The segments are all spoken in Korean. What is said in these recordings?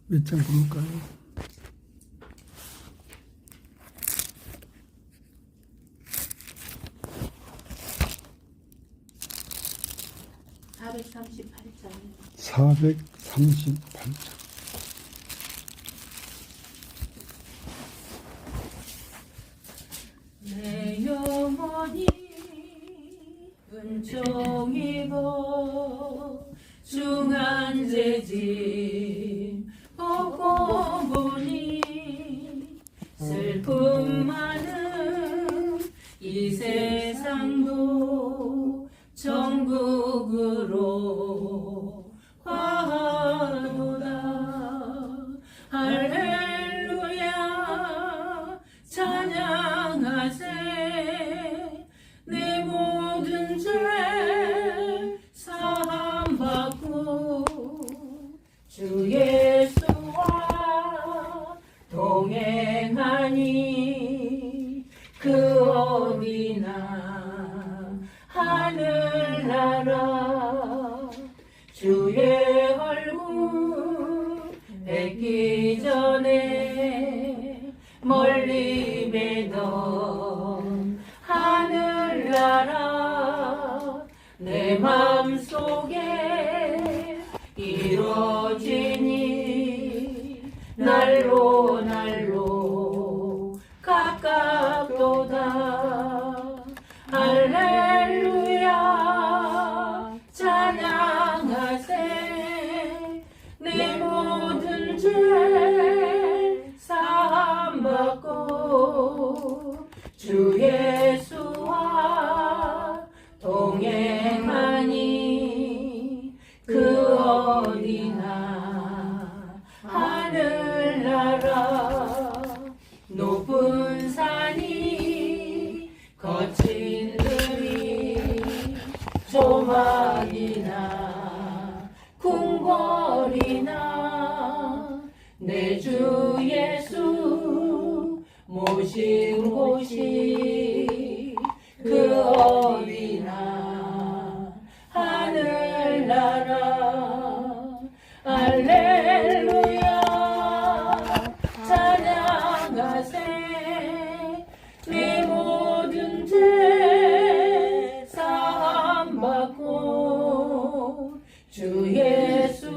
몇 장 볼까요? (438장) 내 영혼이 은총이고 중한 죄짐 벗고 보니 슬픔 많은 이 세상도 천국으로 가도다. 할렐루야 찬양하세. 내 모든 죄 사함받고 주 예수와 동행하니 그 어디나 하늘나라. 주의 얼굴 뵙기 전에 멀리 뵈던 하늘나라. 내 맘속에 이루어지니 날로 날로 가깝도다. 할렐루야 찬양하세. 내 모든 죄 사함받고 주 예수와 동행하니 그 어디나 하늘나라. 높은 산이 거친 들이 조막이나 궁궐이나 내 주 예수 모신 곳이 그 어디나 하늘나라. 할렐루야 찬양하세. 내 모든 죄 사함받고 주 예수와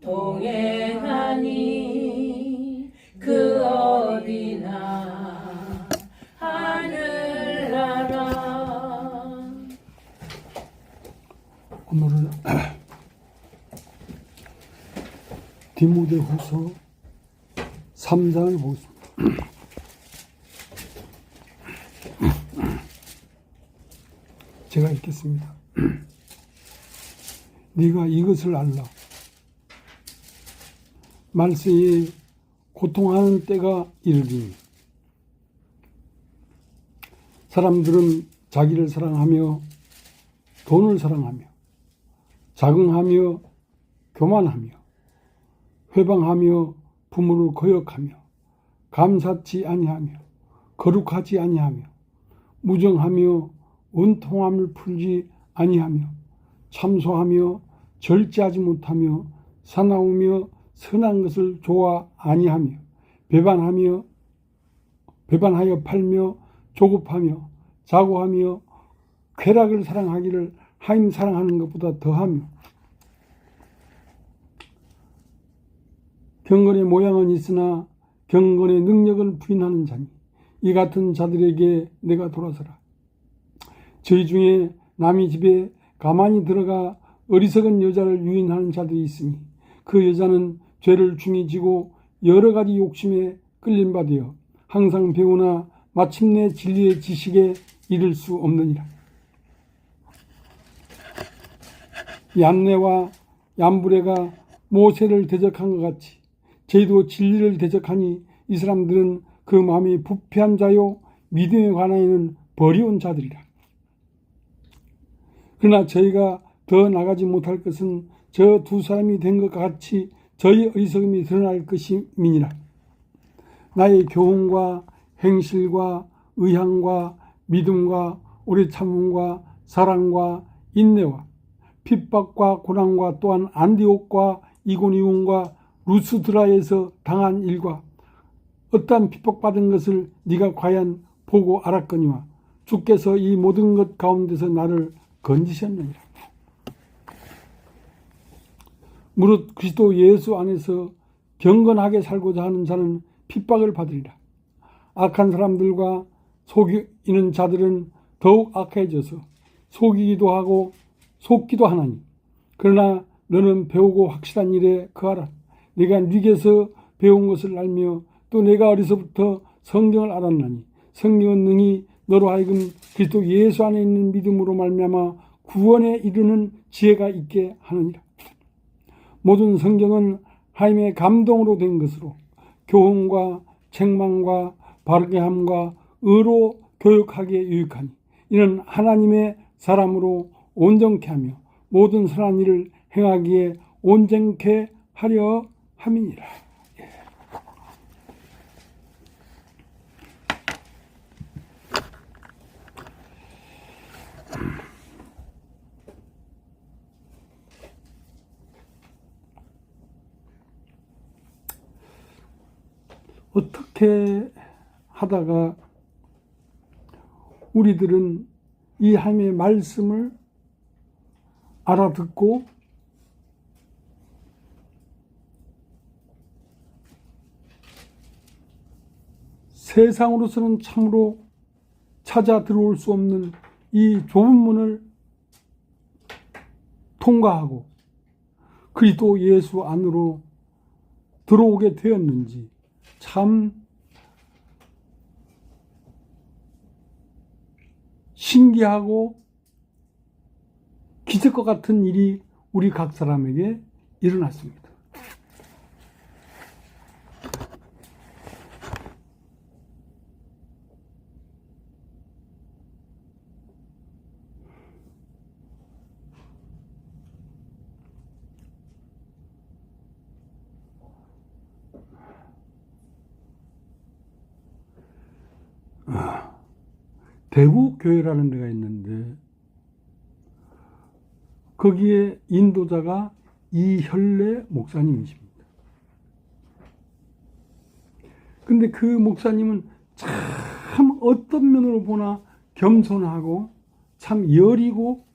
동행하니 그 어디나 하늘나라. 오늘은 디모데후서 3장을 보겠습니다. 제가 읽겠습니다. 네가 이것을 알라. 말세에 고통하는 때가 이르리니 사람들은 자기를 사랑하며 돈을 사랑하며 자긍하며 교만하며 회방하며 부모를 거역하며 감사치 아니하며 거룩하지 아니하며 무정하며 원통함을 풀지 아니하며 참소하며 절제하지 못하며 사나우며 선한 것을 좋아 아니하며 배반하여 팔며 조급하며 자고하며 쾌락을 사랑하기를 하임 사랑하는 것보다 더하며 경건의 모양은 있으나 경건의 능력을 부인하는 자니 이 같은 자들에게 내가 돌아서라. 저희 중에 남의 집에 가만히 들어가 어리석은 여자를 유인하는 자들이 있으니 그 여자는 죄를 중히 지고 여러 가지 욕심에 끌린 바 되어 항상 배우나 마침내 진리의 지식에 이를 수 없느니라. 얀네와 얀브레가 모세를 대적한 것 같이 저희도 진리를 대적하니 이 사람들은 그 마음이 부패한 자요 믿음에 관하여는 버리운 자들이라. 그러나 저희가 더 나가지 못할 것은 저 두 사람이 된 것 같이 저희 어리석음이 드러날 것임이니라. 나의 교훈과 행실과 의향과 믿음과 오래 참음과 사랑과 인내와 핍박과 고난과 또한 안디옥과 이고니온과 루스드라에서 당한 일과 어떠한 핍박받은 것을 네가 과연 보고 알았거니와 주께서 이 모든 것 가운데서 나를 건지셨느니라. 무릇 그리스도 예수 안에서 경건하게 살고자 하는 자는 핍박을 받으리라. 악한 사람들과 속이는 자들은 더욱 악해져서 속이기도 하고 속기도 하나니, 그러나 너는 배우고 확실한 일에 거하라. 네가 뉘게서 배운 것을 알며 또 내가 어려서부터 성경을 알았나니 성경은 능히 너로 하여금 그리스도 예수 안에 있는 믿음으로 말미암아 구원에 이르는 지혜가 있게 하느니라. 모든 성경은 하나님의 감동으로 된 것으로 교훈과 책망과 바르게 함과 의로 교육하기에 유익하니 이는 하나님의 사람으로 온전케 하며 모든 선한 일을 행하기에 온전케 하려 함이니라. 어떻게 하다가 우리들은 이 하나님의 말씀을 알아듣고 세상으로서는 참으로 찾아 들어올 수 없는 이 좁은 문을 통과하고 그리스도 예수 안으로 들어오게 되었는지 참 신기하고 기적과 같은 일이 우리 각 사람에게 일어났습니다. 대구교회라는 데가 있는데 거기에 인도자가 이혈래 목사님이십니다. 근데 그 목사님은 참 어떤 면으로 보나 겸손하고 참 여리고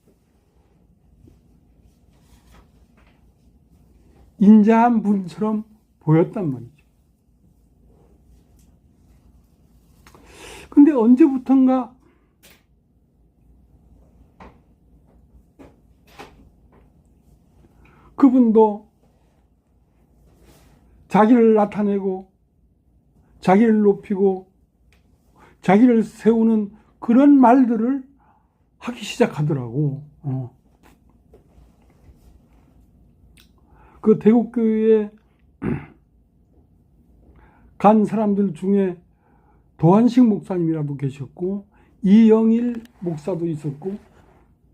인자한 분처럼 보였단 말이죠. 근데 언제부턴가 그분도 자기를 나타내고 자기를 높이고 자기를 세우는 그런 말들을 하기 시작하더라고. 그 대구교회에 간 사람들 중에 도한식 목사님이라도 계셨고 이영일 목사도 있었고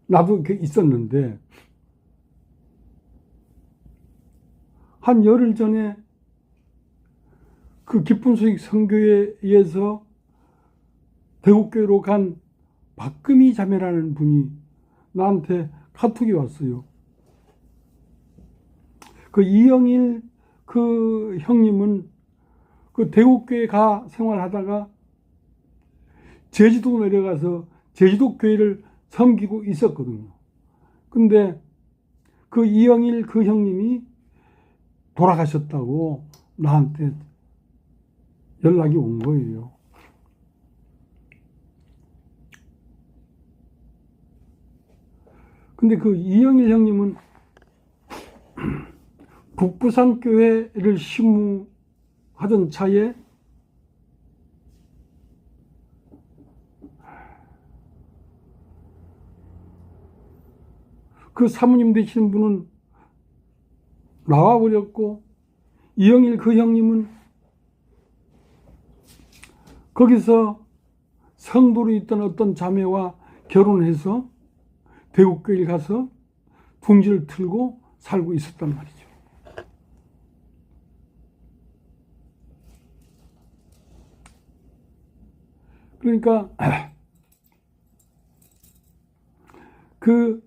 나도 있었는데 한 열흘 전에 그 기쁜 소식 선교회에 의해서 대구교회로 간 박금희 자매라는 분이 나한테 카톡이 왔어요. 그 이영일 그 형님은 그 대구교회 가 생활하다가 제주도 내려가서 제주도 교회를 섬기고 있었거든요. 근데 그 이영일 그 형님이 돌아가셨다고 나한테 연락이 온 거예요. 근데 그 이영일 형님은 북부산 교회를 시무하던 차에 그 사모님 되시는 분은 나와버렸고 이영일 그 형님은 거기서 성도로 있던 어떤 자매와 결혼해서 대구교회에 가서 둥지를 틀고 살고 있었단 말이죠. 그러니까 그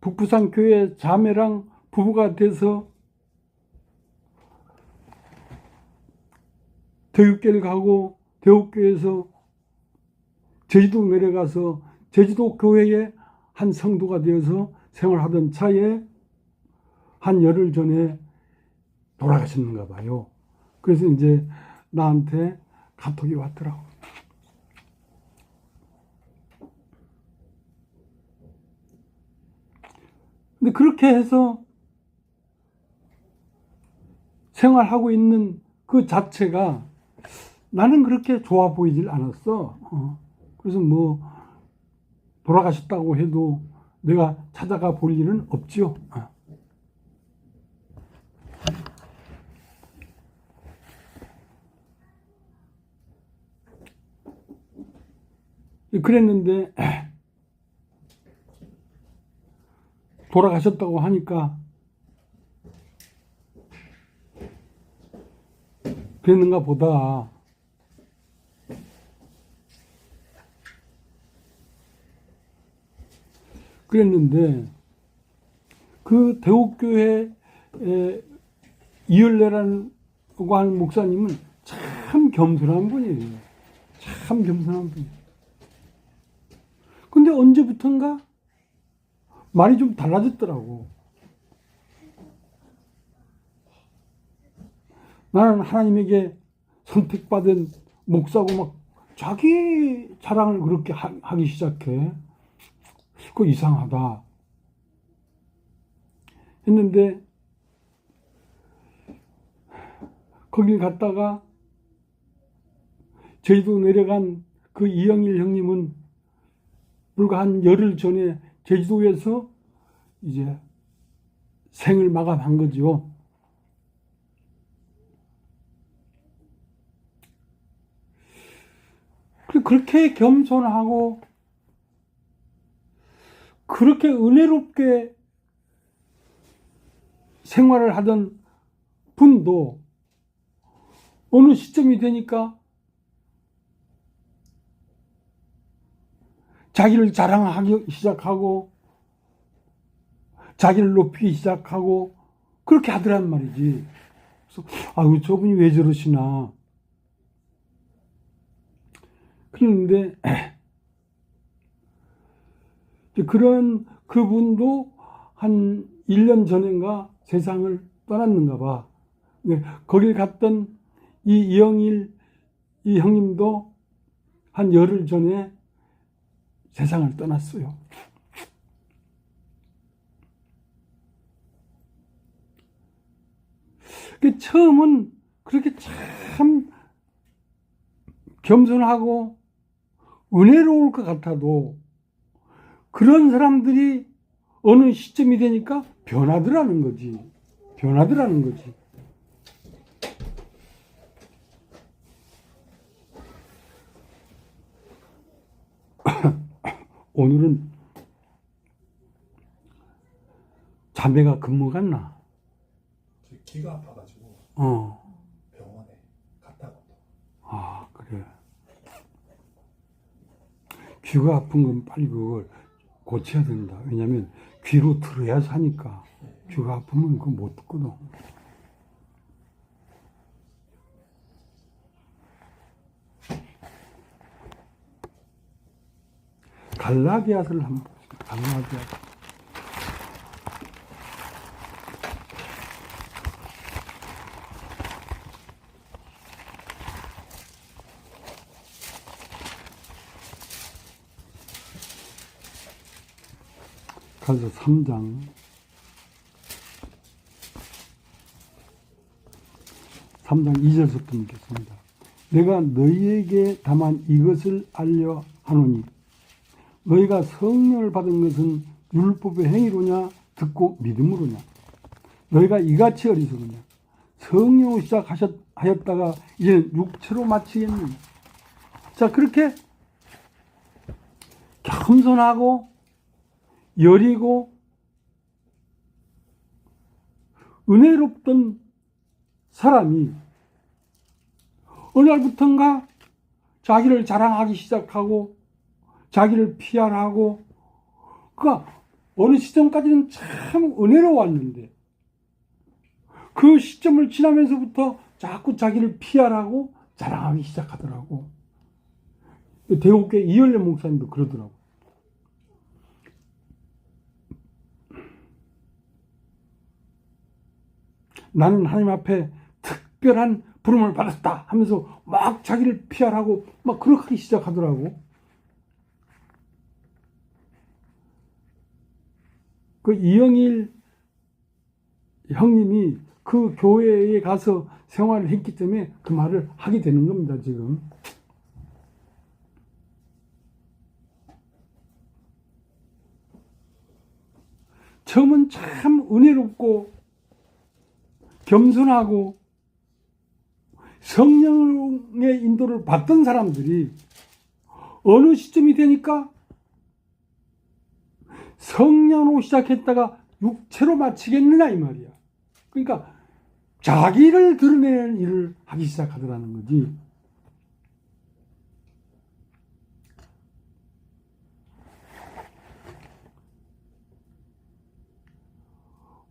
북부산 교회 자매랑 부부가 돼서 대육교를 가고 대육교에서 제주도 내려가서 제주도 교회의 한 성도가 되어서 생활하던 차에 한 열흘 전에 돌아가셨는가 봐요. 그래서 이제 나한테 카톡이 왔더라고. 근데 그렇게 해서 생활하고 있는 그 자체가 나는 그렇게 좋아 보이질 않았어. 그래서 뭐 돌아가셨다고 해도 내가 찾아가 볼 일은 없지요. 그랬는데 돌아가셨다고 하니까 그랬는가 보다. 그랬는데 그 대옥교회 이열레라는 하는 목사님은 참 겸손한 분이에요. 참 겸손한 분이에요. 근데 언제부턴가 말이 좀 달라졌더라고. 나는 하나님에게 선택받은 목사고 막 자기 자랑을 그렇게 하기 시작해. 그거 이상하다 했는데 거길 갔다가 제주도 내려간 그 이영일 형님은 불과 한 열흘 전에 제주도에서 이제 생을 마감한 거죠. 그렇게 겸손하고 그렇게 은혜롭게 생활을 하던 분도 어느 시점이 되니까 자기를 자랑하기 시작하고 자기를 높이기 시작하고 그렇게 하더란 말이지. 그래서 아유 저분이 왜 저러시나. 그런데 그런 그분도 한 1년 전인가 세상을 떠났는가 봐. 거길 갔던 이 이영일 이 형님도 한 열흘 전에 세상을 떠났어요. 처음은 그렇게 참 겸손하고 은혜로울 것 같아도 그런 사람들이 어느 시점이 되니까 변하더라는 거지. 변하더라는 거지. 오늘은 자매가 근무 갔나? 귀가 아파가지고 병원에 갔다가. 아 그래. 귀가 아픈 건 빨리 그걸 고쳐야 된다. 왜냐면 귀로 들어야 사니까. 귀가 아프면 그거 못 듣거든. 갈라디아서를 한번 보세요. 갈라디아서. 갈라디아서 3장 2절부터 읽겠습니다. 내가 너희에게 다만 이것을 알려 하노니 너희가 성령을 받은 것은 율법의 행위로냐 듣고 믿음으로냐. 너희가 이같이 어리석으냐. 성령으로 시작하였다가 이제는 육체로 마치겠느냐. 자, 그렇게 겸손하고 여리고 은혜롭던 사람이 어느 날부턴가 자기를 자랑하기 시작하고 자기를 피하고 그러니까 어느 시점까지는 참 은혜로웠는데 그 시점을 지나면서부터 자꾸 자기를 피하고 자랑하기 시작하더라고. 대구교회 이열래 목사님도 그러더라고. 나는 하나님 앞에 특별한 부름을 받았다 하면서 막 자기를 피하라고 막 그렇게 하기 시작하더라고. 그 이영일 형님이 그 교회에 가서 생활을 했기 때문에 그 말을 하게 되는 겁니다, 지금. 처음은 참 은혜롭고 겸손하고 성령의 인도를 받던 사람들이 어느 시점이 되니까 성령으로 시작했다가 육체로 마치겠느냐 이 말이야. 그러니까 자기를 드러내는 일을 하기 시작하더라는 거지.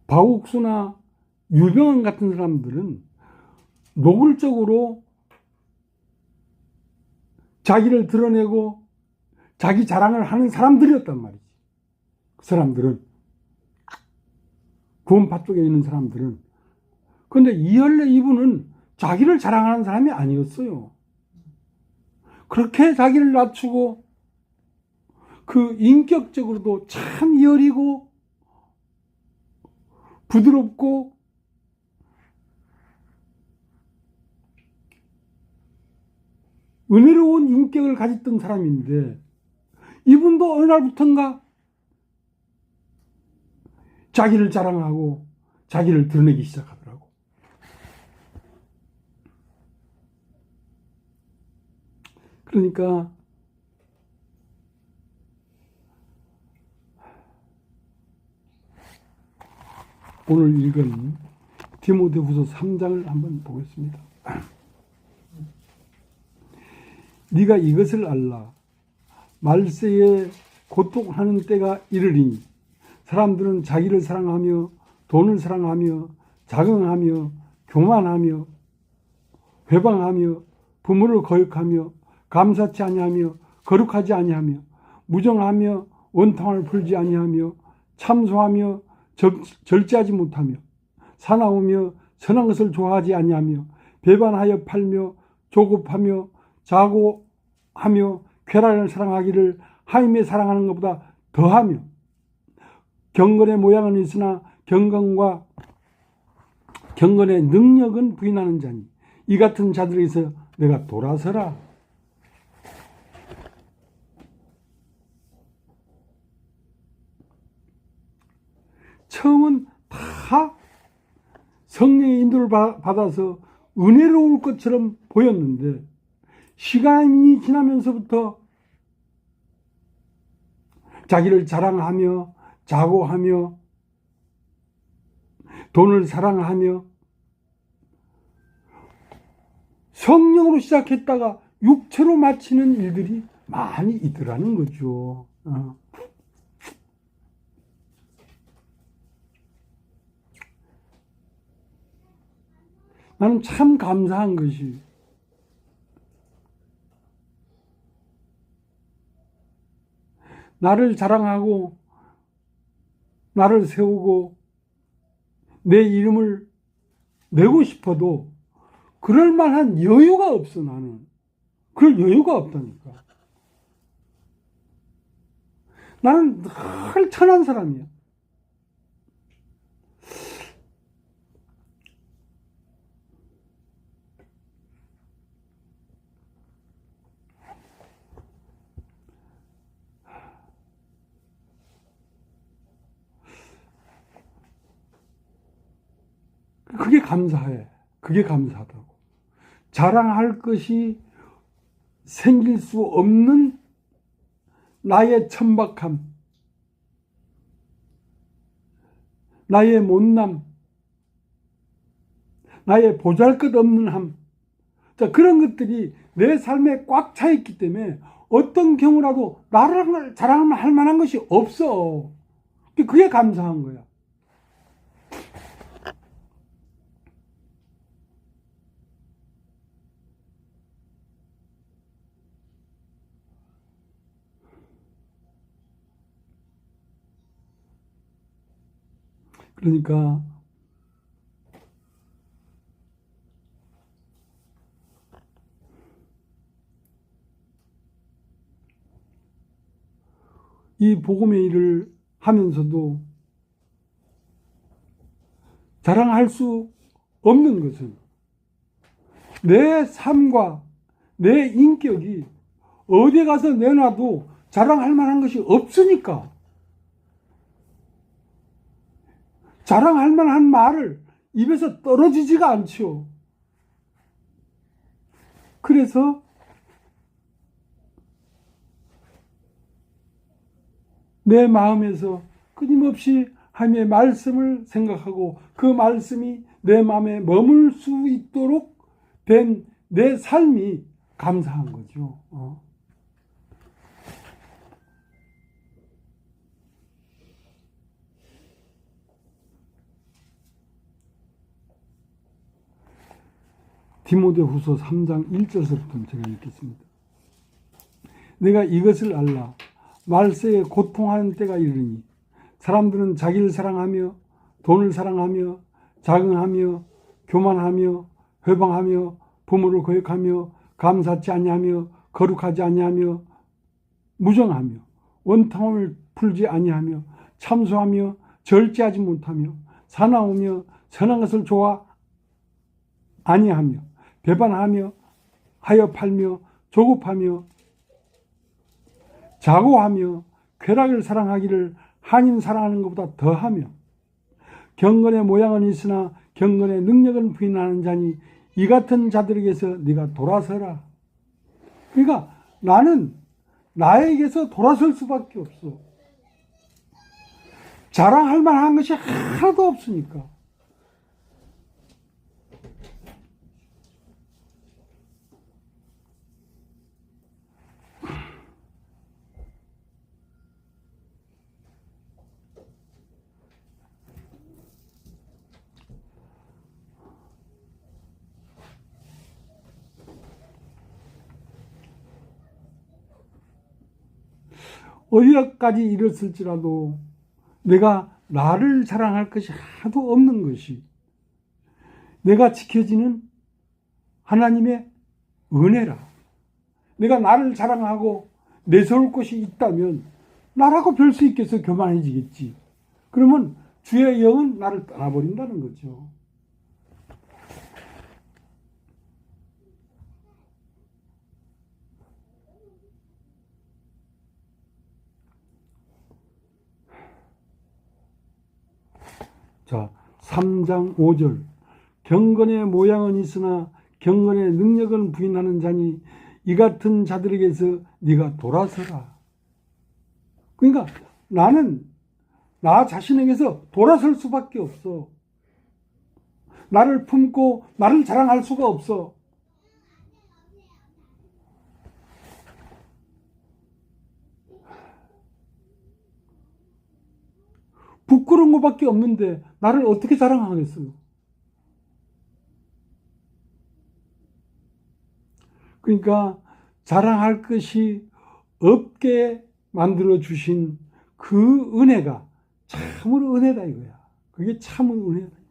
박옥수나 유병헌 같은 사람들은 노골적으로 자기를 드러내고 자기 자랑을 하는 사람들이었단 말이지. 그 사람들은, 구원파 쪽에 있는 사람들은. 그런데 이열래 이분은 자기를 자랑하는 사람이 아니었어요. 그렇게 자기를 낮추고 그 인격적으로도 참 여리고 부드럽고 은혜로운 인격을 가졌던 사람인데 이분도 어느 날부턴가 자기를 자랑하고 자기를 드러내기 시작하더라고. 그러니까 오늘 읽은 디모데후서 3장을 한번 보겠습니다. 네가 이것을 알라. 말세에 고통하는 때가 이르리니 사람들은 자기를 사랑하며 돈을 사랑하며 자긍하며 교만하며 회방하며 부모를 거역하며 감사치 아니하며 거룩하지 아니하며 무정하며 원통을 풀지 아니하며 참소하며 절제하지 못하며 사나우며 선한 것을 좋아하지 아니하며 배반하여 팔며 조급하며 자고하며 쾌락을 사랑하기를 하임에 사랑하는 것보다 더하며 경건의 모양은 있으나 경건의 능력은 부인하는 자니 이 같은 자들에게서 내가 돌아서라. 처음은 다 성령의 인도를 받아서 은혜로울 것처럼 보였는데 시간이 지나면서부터 자기를 자랑하며 자고하며 돈을 사랑하며 성령으로 시작했다가 육체로 마치는 일들이 많이 있더라는 거죠. 나는 참 감사한 것이 나를 자랑하고 나를 세우고 내 이름을 내고 싶어도 그럴 만한 여유가 없어. 나는 그럴 여유가 없다니까. 나는 늘 천한 사람이야. 그게 감사해. 그게 감사하다고. 자랑할 것이 생길 수 없는 나의 천박함, 나의 못남, 나의 보잘것없는 함. 자, 그런 것들이 내 삶에 꽉 차 있기 때문에 어떤 경우라도 나를 자랑할 만한 것이 없어. 그게 감사한 거야. 그러니까 이 복음의 일을 하면서도 자랑할 수 없는 것은 내 삶과 내 인격이 어디 가서 내놔도 자랑할 만한 것이 없으니까. 자랑할 만한 말을 입에서 떨어지지가 않죠. 그래서 내 마음에서 끊임없이 하나님의 말씀을 생각하고 그 말씀이 내 마음에 머물 수 있도록 된 내 삶이 감사한 거죠. 디모데후서 3장 1절서부터 제가 읽겠습니다. 내가 이것을 알라. 말세에 고통하는 때가 이르니 사람들은 자기를 사랑하며 돈을 사랑하며 자긍하며 교만하며 회방하며 부모를 거역하며 감사치 아니하며 거룩하지 아니하며 무정하며 원통함을 풀지 아니하며 참소하며 절제하지 못하며 사나우며 선한 것을 좋아 아니하며 배반하며 하여 팔며 조급하며 자고하며 쾌락을 사랑하기를 한인 사랑하는 것보다 더하며 경건의 모양은 있으나 경건의 능력은 부인하는 자니 이 같은 자들에게서 네가 돌아서라. 그러니까 나는 나에게서 돌아설 수밖에 없어. 자랑할 만한 것이 하나도 없으니까. 어디까지 이랬을지라도 내가 나를 자랑할 것이 하나도 없는 것이 내가 지켜지는 하나님의 은혜라. 내가 나를 자랑하고 내세울 것이 있다면 나라고 별 수 있겠어. 교만해지겠지. 그러면 주의 영은 나를 떠나버린다는 거죠. 자, 3장 5절. 경건의 모양은 있으나 경건의 능력은 부인하는 자니 이 같은 자들에게서 네가 돌아서라. 그러니까 나는 나 자신에게서 돌아설 수밖에 없어. 나를 품고 나를 자랑할 수가 없어. 부끄러운 것밖에 없는데 나를 어떻게 자랑하겠어요? 그러니까 자랑할 것이 없게 만들어 주신 그 은혜가 참으로 은혜다 이거야. 그게 참으로 은혜다.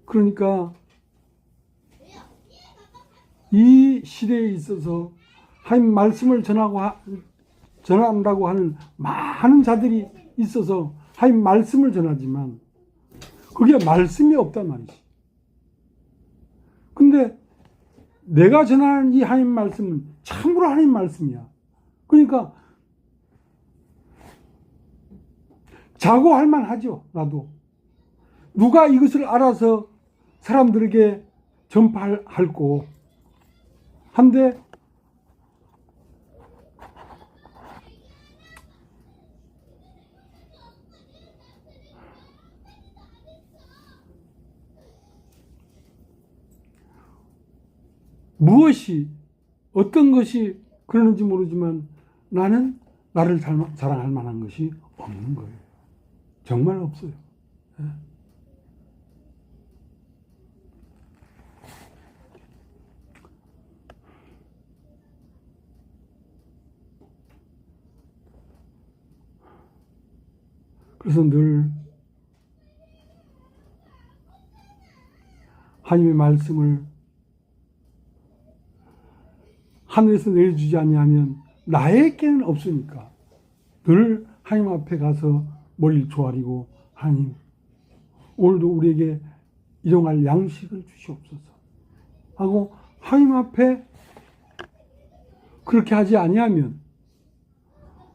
그러니까 이 시대에 있어서 하나님 말씀을 전한다고 하는 많은 자들이 있어서 하나님 말씀을 전하지만 그게 말씀이 없단 말이지. 근데 내가 전하는 이 하나님 말씀은 참으로 하나님 말씀이야. 그러니까 자고할 만하죠. 나도 누가 이것을 알아서 사람들에게 전파할고 한데 무엇이 어떤 것이 그러는지 모르지만 나는 나를 자랑할 만한 것이 없는 거예요. 정말 없어요. 예. 그래서 늘 하나님의 말씀을 하늘에서 내려주지 아니하면 나에게는 없으니까 늘 하나님 앞에 가서 머리를 조아리고 하나님 오늘도 우리에게 일용할 양식을 주시옵소서 하고 하나님 앞에 그렇게 하지 아니하면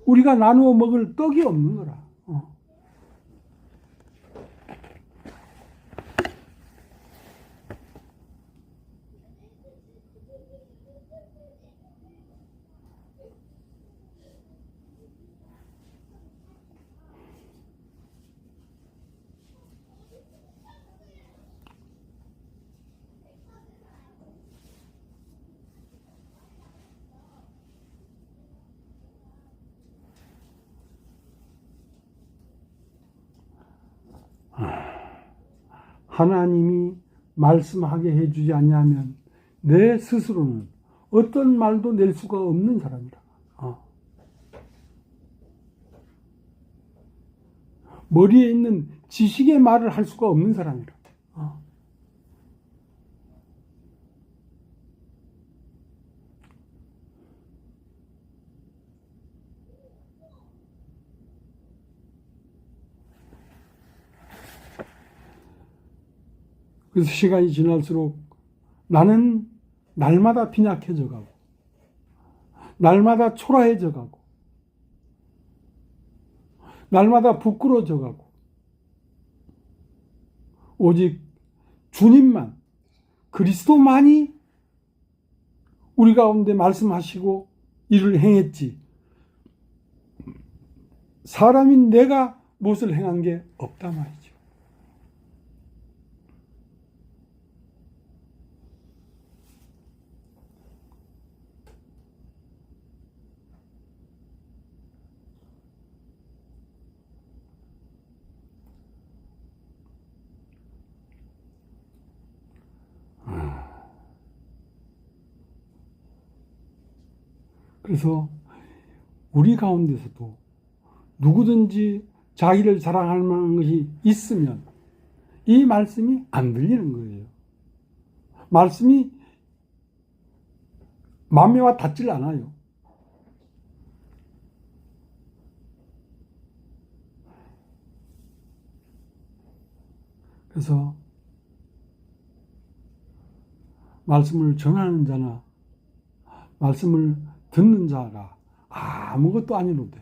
우리가 나누어 먹을 떡이 없는 거라. 하나님이 말씀하게 해주지 않냐면 내 스스로는 어떤 말도 낼 수가 없는 사람이다. 머리에 있는 지식의 말을 할 수가 없는 사람이다. 그래서 시간이 지날수록 나는 날마다 빈약해져 가고 날마다 초라해져 가고 날마다 부끄러워져 가고 오직 주님만 그리스도만이 우리 가운데 말씀하시고 일을 행했지 사람인 내가 무엇을 행한 게 없단 말이죠. 그래서 우리 가운데서도 누구든지 자기를 자랑할 만한 것이 있으면 이 말씀이 안 들리는 거예요. 말씀이 마음에와 닿질 않아요. 그래서 말씀을 전하는 자나 말씀을 듣는 자가 아무것도 아니로되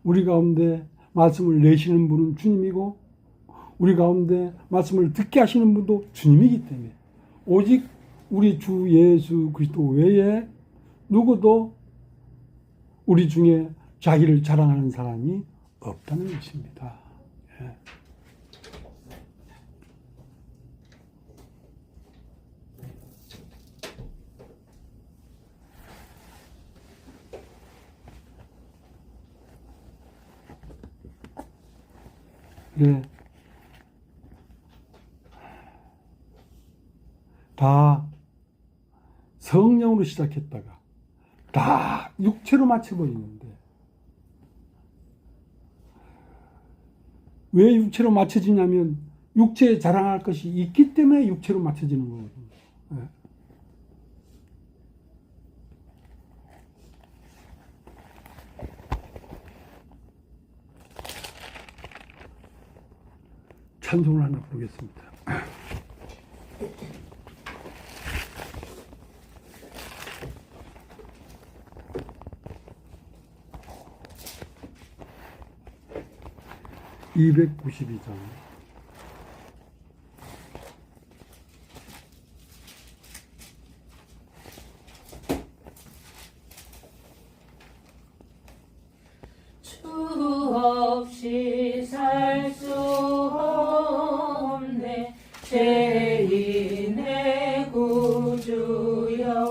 우리 가운데 말씀을 내시는 분은 주님이고 우리 가운데 말씀을 듣게 하시는 분도 주님이기 때문에 오직 우리 주 예수 그리스도 외에 누구도 우리 중에 자기를 자랑하는 사람이 없다는 것입니다. 예. 네. 다 성령으로 시작했다가 다 육체로 맞춰버리는데 왜 육체로 맞춰지냐면 육체에 자랑할 것이 있기 때문에 육체로 맞춰지는 거거든요. 네. 찬송을 하나 부르겠습니다. (292장) 주 없이 살 수 없네 죄인의 구주여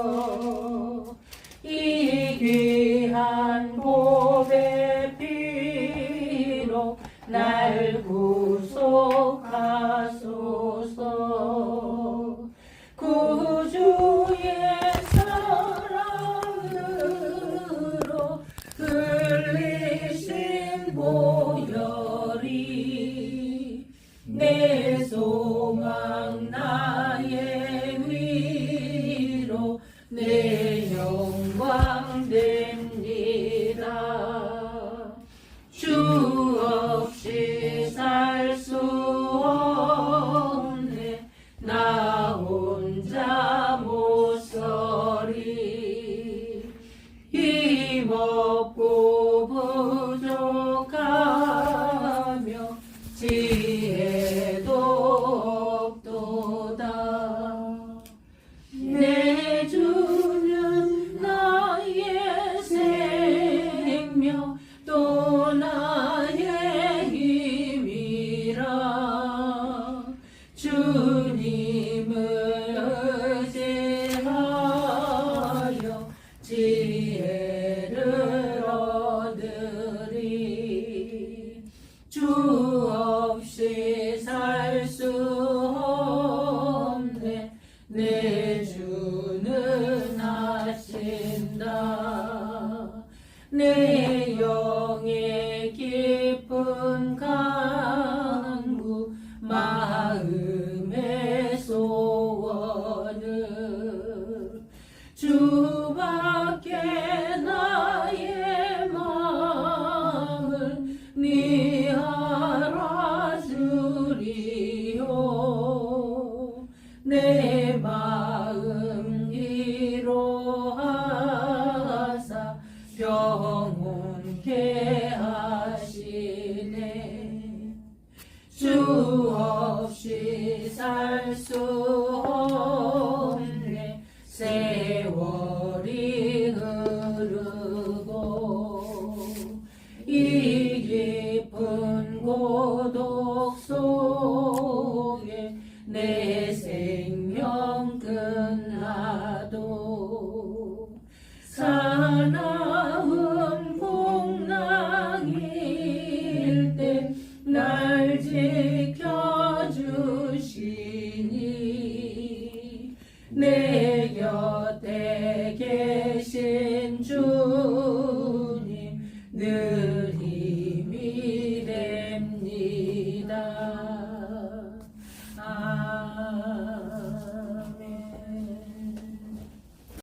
내 주는 하신다. 내 영의 깊은 간구 마음의 소원을 주밖에 나의 마음을 네 알아주리요. 내 마음 위로하사 평온케 하시네. 주 없이 살 수 없네. 세월이 흐르고 이 깊은 고독 속에 내 생명 끝나도 사나운 풍랑일 때 날 지켜주시니 내 곁에 계신 주님 늘